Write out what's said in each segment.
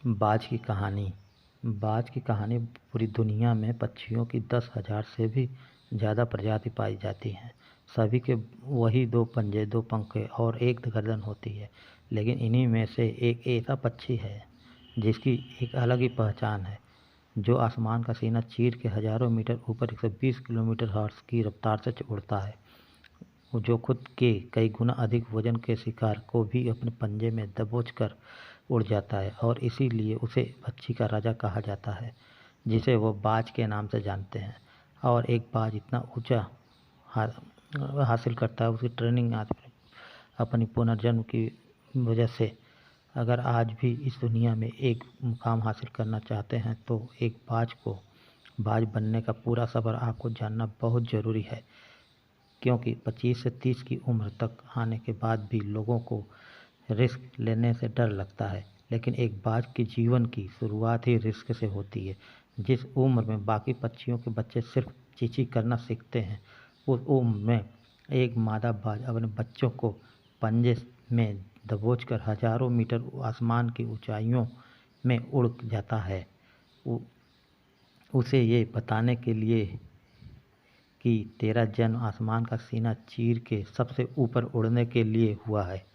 बाज की कहानी। बाज की कहानी पूरी दुनिया में पक्षियों की 10,000 से भी ज़्यादा प्रजाति पाई जाती हैं। सभी के वही 2 पंजे, 2 पंख और एक गर्दन होती है। लेकिन इन्हीं में से एक ऐसा पक्षी है जिसकी एक अलग ही पहचान है, जो आसमान का सीना चीर के हज़ारों मीटर ऊपर 120 किलोमीटर हर्ट्ज़ की रफ्तार से उड़ता है, जो खुद के कई गुना अधिक वजन के शिकार को भी अपने पंजे में दबोच कर उड़ जाता है, और इसीलिए उसे पक्षी का राजा कहा जाता है, जिसे वो बाज के नाम से जानते हैं। और एक बाज इतना ऊंचा हासिल करता है, उसकी ट्रेनिंग अपनी पुनर्जन्म की वजह से। अगर आज भी इस दुनिया में एक मुकाम हासिल करना चाहते हैं तो एक बाज बनने का पूरा सफ़र आपको जानना बहुत ज़रूरी है, क्योंकि 25 से 30 की उम्र तक आने के बाद भी लोगों को रिस्क लेने से डर लगता है। लेकिन एक बाज की जीवन की शुरुआत ही रिस्क से होती है। जिस उम्र में बाकी पक्षियों के बच्चे सिर्फ चींची करना सीखते हैं, उस उम्र में एक मादा बाज अपने बच्चों को पंजे में दबोचकर हजारों मीटर आसमान की ऊंचाइयों में उड़ जाता है, उसे ये बताने के लिए कि तेरा जन्म आसमान का सीना चीर के सबसे ऊपर उड़ने के लिए हुआ है।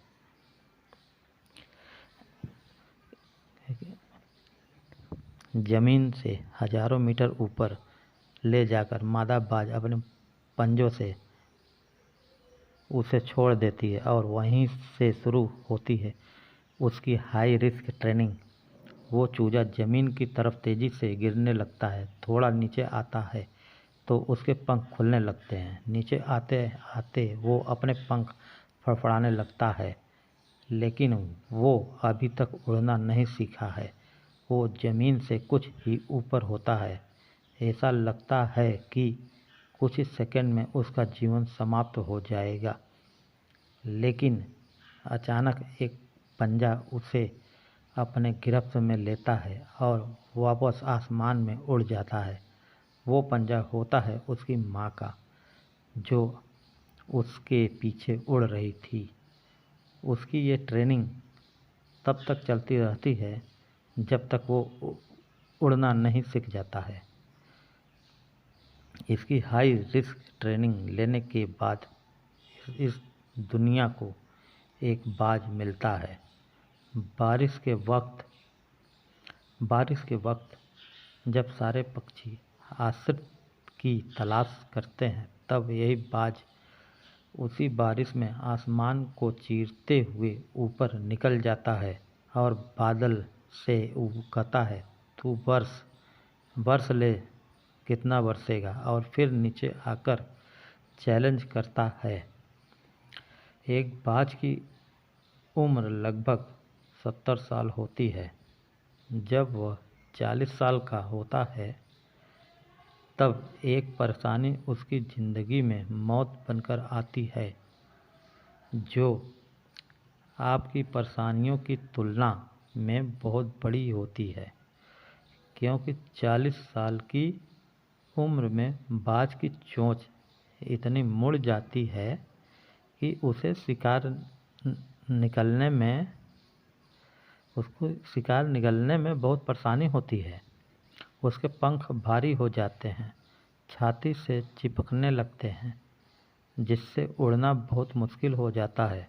ज़मीन से हजारों मीटर ऊपर ले जाकर मादा बाज अपने पंजों से उसे छोड़ देती है, और वहीं से शुरू होती है उसकी हाई रिस्क ट्रेनिंग। वो चूजा ज़मीन की तरफ तेज़ी से गिरने लगता है। थोड़ा नीचे आता है तो उसके पंख खुलने लगते हैं। नीचे आते आते वो अपने पंख फड़फड़ाने लगता है, लेकिन वो अभी तक उड़ना नहीं सीखा है। वो ज़मीन से कुछ ही ऊपर होता है। ऐसा लगता है कि कुछ ही सेकंड में उसका जीवन समाप्त हो जाएगा, लेकिन अचानक एक पंजा उसे अपने गिरफ्त में लेता है और वापस आसमान में उड़ जाता है। वो पंजा होता है उसकी माँ का, जो उसके पीछे उड़ रही थी। उसकी ये ट्रेनिंग तब तक चलती रहती है जब तक वो उड़ना नहीं सीख जाता है। इसकी हाई रिस्क ट्रेनिंग लेने के बाद इस दुनिया को एक बाज मिलता है। बारिश के वक्त जब सारे पक्षी आश्रय की तलाश करते हैं, तब यही बाज उसी बारिश में आसमान को चीरते हुए ऊपर निकल जाता है और बादल से कहता है, तू बरस ले, कितना बरसेगा। और फिर नीचे आकर चैलेंज करता है। एक बाज की उम्र लगभग 70 साल होती है। जब वह 40 साल का होता है, तब एक परेशानी उसकी ज़िंदगी में मौत बनकर आती है, जो आपकी परेशानियों की तुलना में बहुत बड़ी होती है। क्योंकि 40 साल की उम्र में बाज की चोंच इतनी मुड़ जाती है कि उसको शिकार निगलने में बहुत परेशानी होती है। उसके पंख भारी हो जाते हैं, छाती से चिपकने लगते हैं, जिससे उड़ना बहुत मुश्किल हो जाता है।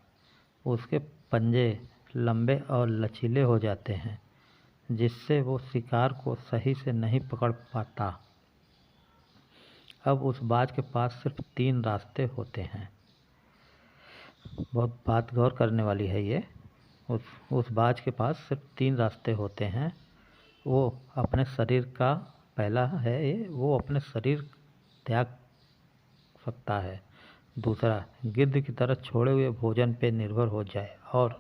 उसके पंजे लंबे और लचीले हो जाते हैं, जिससे वो शिकार को सही से नहीं पकड़ पाता। अब उस बाज के पास सिर्फ 3 रास्ते होते हैं। बहुत बात गौर करने वाली है ये। उस बाज के पास सिर्फ 3 रास्ते होते हैं। वो अपने शरीर का पहला है ये, वो अपने शरीर त्याग सकता है। दूसरा, गिद्ध की तरह छोड़े हुए भोजन पे निर्भर हो जाए। और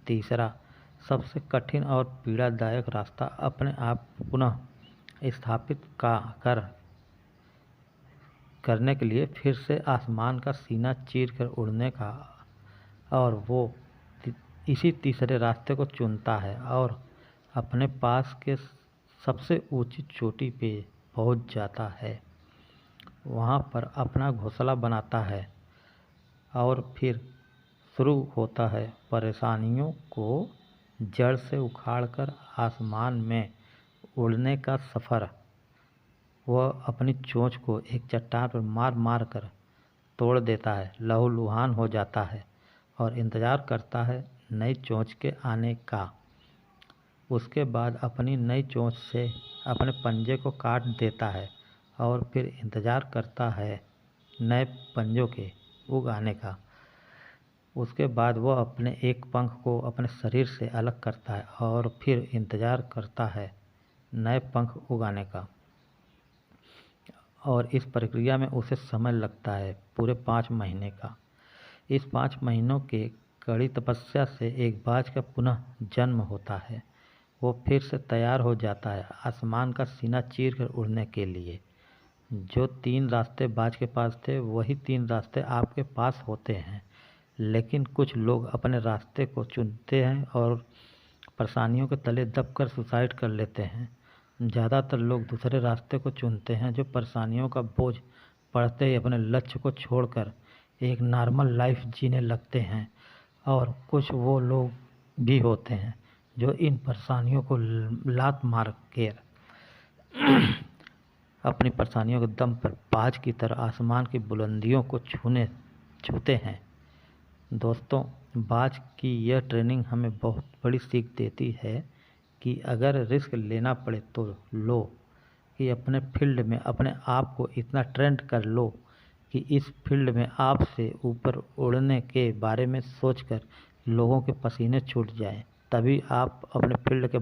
तीसरा, सबसे कठिन और पीड़ादायक रास्ता, अपने आप को पुनः स्थापित करने के लिए फिर से आसमान का सीना चीर कर उड़ने का। और वो इसी तीसरे रास्ते को चुनता है और अपने पास के सबसे ऊंची चोटी पे पहुंच जाता है। वहाँ पर अपना घोंसला बनाता है और फिर शुरू होता है परेशानियों को जड़ से उखाड़कर आसमान में उड़ने का सफ़र। वह अपनी चोंच को एक चट्टान पर मार मार कर तोड़ देता है, लहूलुहान हो जाता है और इंतज़ार करता है नई चोंच के आने का। उसके बाद अपनी नई चोंच से अपने पंजे को काट देता है और फिर इंतज़ार करता है नए पंजों के उग आने का। उसके बाद वह अपने एक पंख को अपने शरीर से अलग करता है और फिर इंतज़ार करता है नए पंख उगाने का। और इस प्रक्रिया में उसे समय लगता है पूरे 5 महीने का। इस 5 महीनों के कड़ी तपस्या से एक बाज का पुनः जन्म होता है। वो फिर से तैयार हो जाता है आसमान का सीना चीर कर उड़ने के लिए। जो 3 रास्ते बाज के पास थे वही 3 रास्ते आपके पास होते हैं, लेकिन कुछ लोग अपने रास्ते को चुनते हैं और परेशानियों के तले दबकर सुसाइड कर लेते हैं। ज़्यादातर लोग दूसरे रास्ते को चुनते हैं, जो परेशानियों का बोझ पड़ते ही अपने लक्ष्य को छोड़कर एक नॉर्मल लाइफ जीने लगते हैं। और कुछ वो लोग भी होते हैं जो इन परेशानियों को लात मार कर अपनी परेशानियों के दम पर बाज की तरह आसमान की बुलंदियों को छूते हैं। दोस्तों, बाज की यह ट्रेनिंग हमें बहुत बड़ी सीख देती है कि अगर रिस्क लेना पड़े तो लो, कि अपने फील्ड में अपने आप को इतना ट्रेंड कर लो कि इस फील्ड में आपसे ऊपर उड़ने के बारे में सोचकर लोगों के पसीने छूट जाएं। तभी आप अपने फील्ड के